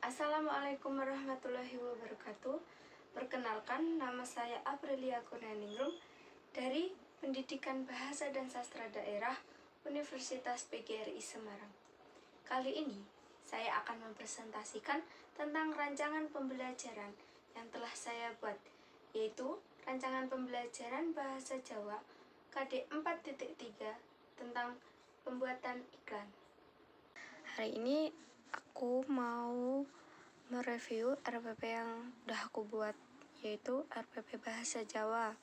Assalamualaikum warahmatullahi wabarakatuh. Perkenalkan, nama saya Aprilia Kurnianingrum dari Pendidikan Bahasa dan Sastra Daerah Universitas PGRI Semarang. Kali ini, saya akan mempresentasikan tentang rancangan pembelajaran yang telah saya buat, yaitu rancangan pembelajaran Bahasa Jawa KD 4.3 tentang pembuatan iklan. Hari ini aku mau mereview RPP yang udah aku buat, yaitu RPP Bahasa Jawa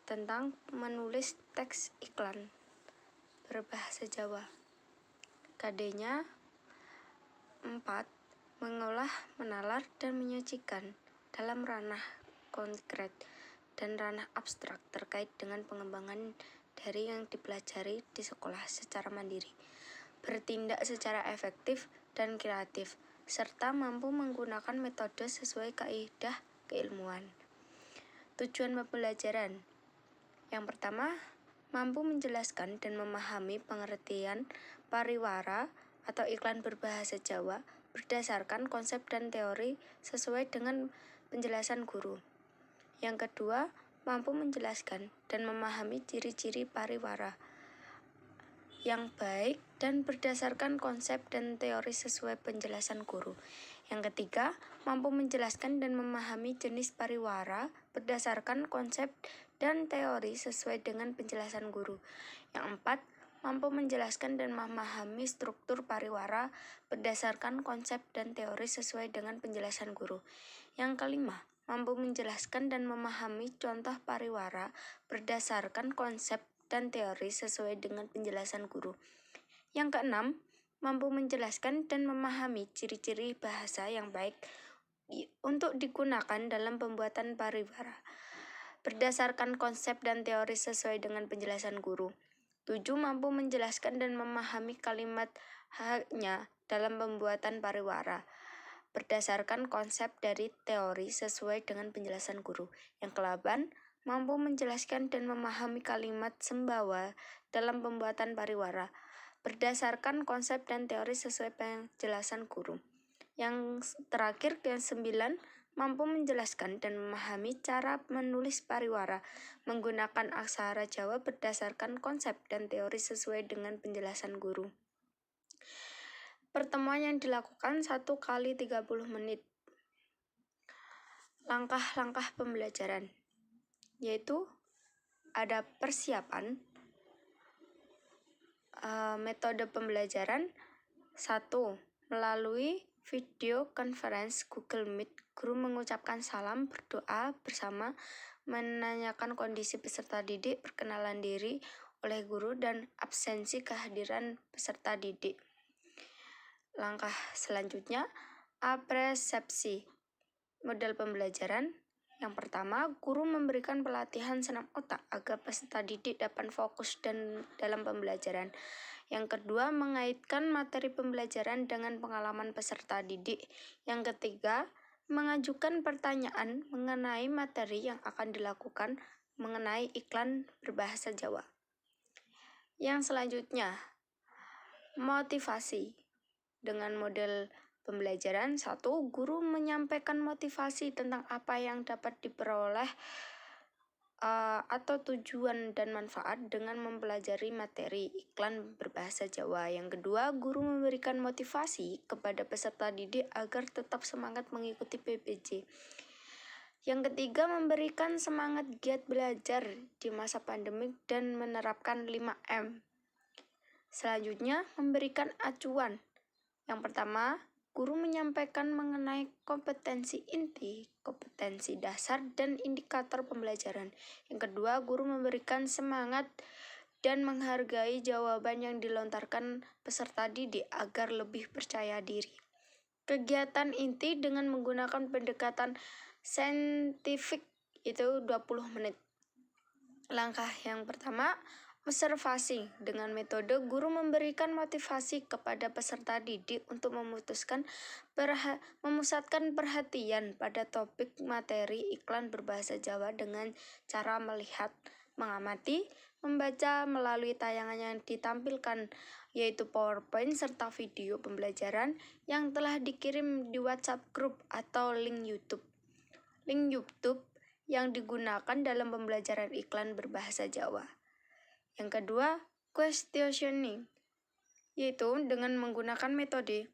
tentang menulis teks iklan berbahasa Jawa. KD-nya 4, mengolah, menalar, dan menyajikan dalam ranah konkret dan ranah abstrak terkait dengan pengembangan dari yang dipelajari di sekolah secara mandiri, bertindak secara efektif dan kreatif, serta mampu menggunakan metode sesuai kaidah keilmuan. Tujuan pembelajaran yang pertama, mampu menjelaskan dan memahami pengertian pariwara atau iklan berbahasa Jawa berdasarkan konsep dan teori sesuai dengan penjelasan guru. Yang kedua, mampu menjelaskan dan memahami ciri-ciri pariwara yang baik dan berdasarkan konsep dan teori sesuai penjelasan guru. Yang ketiga, mampu menjelaskan dan memahami jenis pariwara berdasarkan konsep dan teori sesuai dengan penjelasan guru. Yang empat, mampu menjelaskan dan memahami struktur pariwara berdasarkan konsep dan teori sesuai dengan penjelasan guru. Yang kelima, mampu menjelaskan dan memahami contoh pariwara berdasarkan konsep dan teori sesuai dengan penjelasan guru. Yang keenam, mampu menjelaskan dan memahami ciri-ciri bahasa yang baik untuk digunakan dalam pembuatan pariwara berdasarkan konsep dan teori sesuai dengan penjelasan guru. 7. Mampu menjelaskan dan memahami kalimat haknya dalam pembuatan pariwara berdasarkan konsep dari teori sesuai dengan penjelasan guru. Yang ke-8, mampu menjelaskan dan memahami kalimat sembawa dalam pembuatan pariwara berdasarkan konsep dan teori sesuai penjelasan guru. Yang terakhir, yang 9, mampu menjelaskan dan memahami cara menulis pariwara menggunakan aksara Jawa berdasarkan konsep dan teori sesuai dengan penjelasan guru. Pertemuan yang dilakukan 1 kali 30 menit. Langkah-langkah pembelajaran, yaitu ada persiapan. Metode pembelajaran 1. Melalui video conference Google Meet, guru mengucapkan salam, berdoa bersama, menanyakan kondisi peserta didik, perkenalan diri oleh guru, dan absensi kehadiran peserta didik. Langkah selanjutnya, apresepsi. Model pembelajaran yang pertama, guru memberikan pelatihan senam otak agar peserta didik dapat fokus dan dalam pembelajaran. Yang kedua, mengaitkan materi pembelajaran dengan pengalaman peserta didik. Yang ketiga, mengajukan pertanyaan mengenai materi yang akan dilakukan mengenai iklan berbahasa Jawa. Yang selanjutnya, motivasi. Dengan model pembelajaran 1, guru menyampaikan motivasi tentang apa yang dapat diperoleh atau tujuan dan manfaat dengan mempelajari materi iklan berbahasa Jawa. Yang kedua, guru memberikan motivasi kepada peserta didik agar tetap semangat mengikuti PPJ. Yang ketiga, memberikan semangat giat belajar di masa pandemik dan menerapkan 5M. Selanjutnya, memberikan acuan. Yang pertama, guru menyampaikan mengenai kompetensi inti, kompetensi dasar, dan indikator pembelajaran. Yang kedua, guru memberikan semangat dan menghargai jawaban yang dilontarkan peserta didik agar lebih percaya diri. Kegiatan inti dengan menggunakan pendekatan saintifik itu 20 menit. Langkah yang pertama, observasi. Dengan metode guru memberikan motivasi kepada peserta didik untuk memusatkan perhatian pada topik materi iklan berbahasa Jawa dengan cara melihat, mengamati, membaca melalui tayangan yang ditampilkan yaitu PowerPoint serta video pembelajaran yang telah dikirim di WhatsApp Group atau link YouTube. Link YouTube yang digunakan dalam pembelajaran iklan berbahasa Jawa. Yang kedua, questioning, yaitu dengan menggunakan metode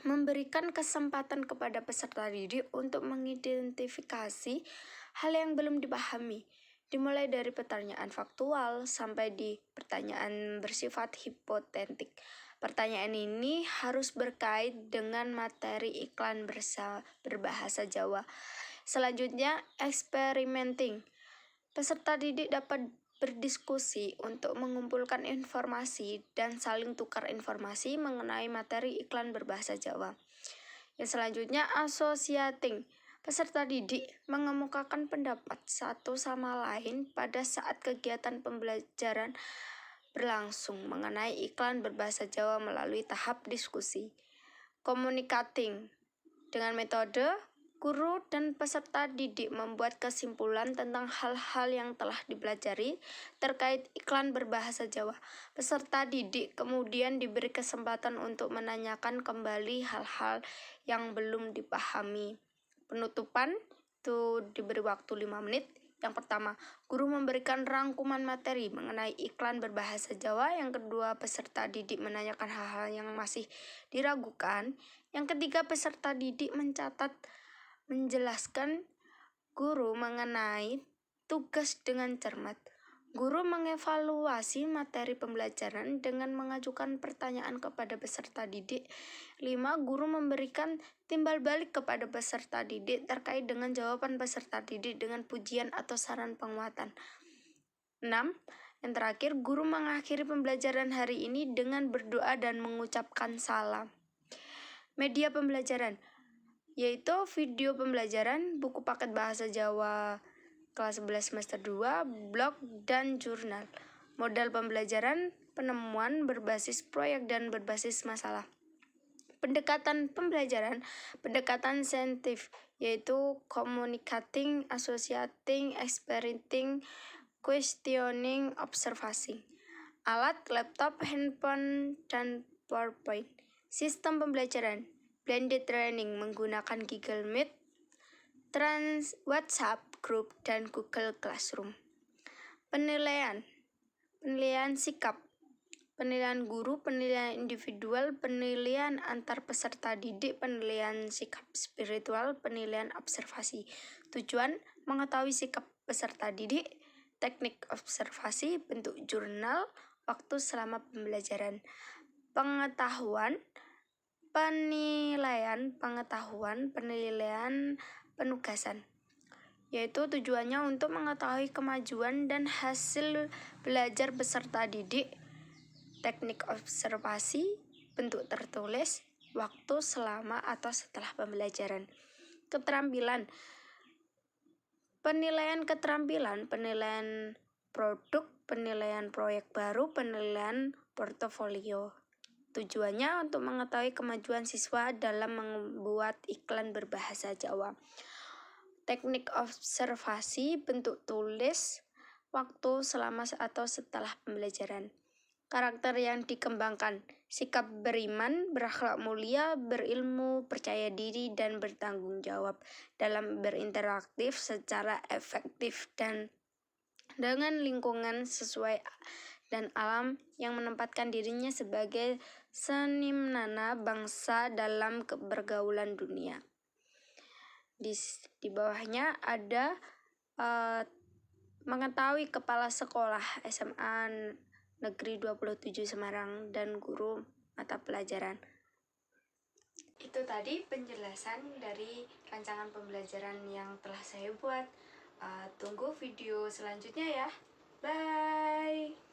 memberikan kesempatan kepada peserta didik untuk mengidentifikasi hal yang belum dipahami, dimulai dari pertanyaan faktual sampai di pertanyaan bersifat hipotetik. Pertanyaan ini harus berkait dengan materi iklan berbahasa Jawa. Selanjutnya, experimenting. Peserta didik dapat berdiskusi untuk mengumpulkan informasi dan saling tukar informasi mengenai materi iklan berbahasa Jawa. Yang selanjutnya, associating. Peserta didik mengemukakan pendapat satu sama lain pada saat kegiatan pembelajaran berlangsung mengenai iklan berbahasa Jawa melalui tahap diskusi. Communicating. Dengan metode guru dan peserta didik membuat kesimpulan tentang hal-hal yang telah dipelajari terkait iklan berbahasa Jawa. Peserta didik kemudian diberi kesempatan untuk menanyakan kembali hal-hal yang belum dipahami. Penutupan itu diberi waktu 5 menit. Yang pertama, guru memberikan rangkuman materi mengenai iklan berbahasa Jawa. Yang kedua, peserta didik menanyakan hal-hal yang masih diragukan. Yang ketiga, peserta didik menjelaskan guru mengenai tugas dengan cermat. Guru mengevaluasi materi pembelajaran dengan mengajukan pertanyaan kepada peserta didik. 5. Guru memberikan timbal balik kepada peserta didik terkait dengan jawaban peserta didik dengan pujian atau saran penguatan. 6. Yang terakhir, guru mengakhiri pembelajaran hari ini dengan berdoa dan mengucapkan salam. Media pembelajaran, yaitu video pembelajaran, buku paket bahasa Jawa kelas 11 semester 2, blog, dan jurnal. Modal pembelajaran, penemuan berbasis proyek dan berbasis masalah. Pendekatan pembelajaran, pendekatan saintifik, yaitu communicating, associating, experimenting, questioning, observasi. Alat, laptop, handphone, dan PowerPoint. Sistem pembelajaran, blended learning menggunakan Google Meet, WhatsApp Group, dan Google Classroom. Penilaian sikap, penilaian guru, penilaian individual, penilaian antar peserta didik, penilaian sikap spiritual, penilaian observasi. Tujuan, mengetahui sikap peserta didik, teknik observasi, bentuk jurnal, waktu selama pembelajaran. Pengetahuan, penilaian pengetahuan, penilaian penugasan, yaitu tujuannya untuk mengetahui kemajuan dan hasil belajar peserta didik. Teknik observasi, bentuk tertulis, waktu selama atau setelah pembelajaran. Keterampilan, penilaian keterampilan, penilaian produk, penilaian proyek baru, penilaian portofolio. Tujuannya untuk mengetahui kemajuan siswa dalam membuat iklan berbahasa Jawa. Teknik observasi, bentuk tulis, waktu selama atau setelah pembelajaran. Karakter yang dikembangkan, sikap beriman, berakhlak mulia, berilmu, percaya diri, dan bertanggung jawab dalam berinteraksi secara efektif dan dengan lingkungan sesuai dan alam yang menempatkan dirinya sebagai senimana bangsa dalam pergaulan dunia. Di bawahnya ada mengetahui kepala sekolah SMA Negeri 27 Semarang dan guru mata pelajaran. Itu tadi penjelasan dari rancangan pembelajaran yang telah saya buat. Tunggu video selanjutnya ya. Bye.